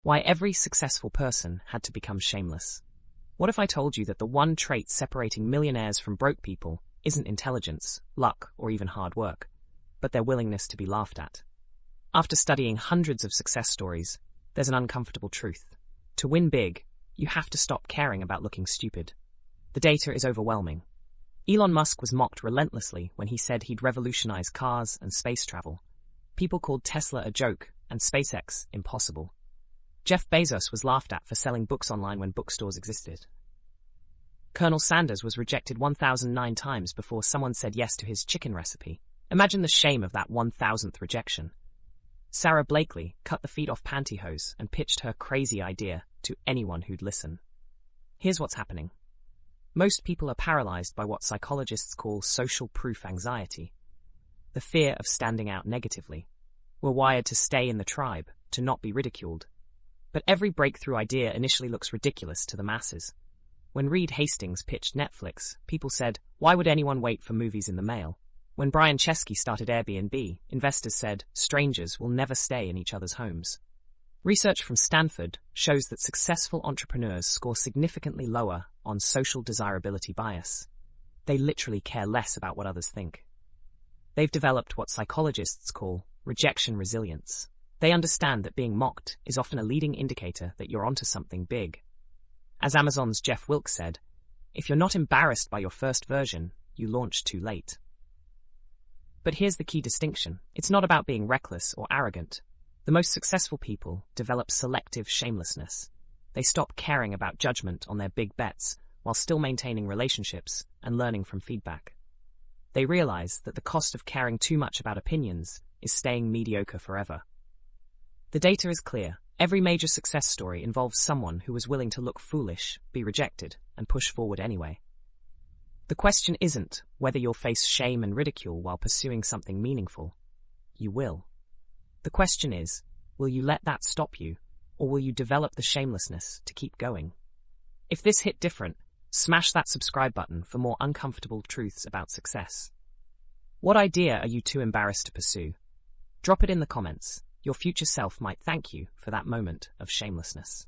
Why every successful person had to become shameless. What if I told you that the one trait separating millionaires from broke people isn't intelligence, luck, or even hard work, but their willingness to be laughed at? After studying hundreds of success stories, there's an uncomfortable truth. To win big, you have to stop caring about looking stupid. The data is overwhelming. Elon Musk was mocked relentlessly when he said he'd revolutionize cars and space travel. People called Tesla a joke and SpaceX impossible. Jeff Bezos was laughed at for selling books online when bookstores existed. Colonel Sanders was rejected 1,009 times before someone said yes to his chicken recipe. Imagine the shame of that 1,000th rejection. Sara Blakely cut the feet off pantyhose and pitched her crazy idea to anyone who'd listen. Here's what's happening. Most people are paralyzed by what psychologists call social proof anxiety, the fear of standing out negatively. We're wired to stay in the tribe, to not be ridiculed. But every breakthrough idea initially looks ridiculous to the masses. When Reed Hastings pitched Netflix, people said, "Why would anyone wait for movies in the mail?" When Brian Chesky started Airbnb, investors said, "Strangers will never stay in each other's homes." Research from Stanford shows that successful entrepreneurs score significantly lower on social desirability bias. They literally care less about what others think. They've developed what psychologists call rejection resilience. They understand that being mocked is often a leading indicator that you're onto something big. As Amazon's Jeff Wilkes said, "If you're not embarrassed by your first version, you launched too late." But here's the key distinction. It's not about being reckless or arrogant. The most successful people develop selective shamelessness. They stop caring about judgment on their big bets while still maintaining relationships and learning from feedback. They realize that the cost of caring too much about opinions is staying mediocre forever. The data is clear. Every major success story involves someone who was willing to look foolish, be rejected, and push forward anyway. The question isn't whether you'll face shame and ridicule while pursuing something meaningful. You will. The question is, will you let that stop you, or will you develop the shamelessness to keep going? If this hit different, smash that subscribe button for more uncomfortable truths about success. What idea are you too embarrassed to pursue? Drop it in the comments. Your future self might thank you for that moment of shamelessness.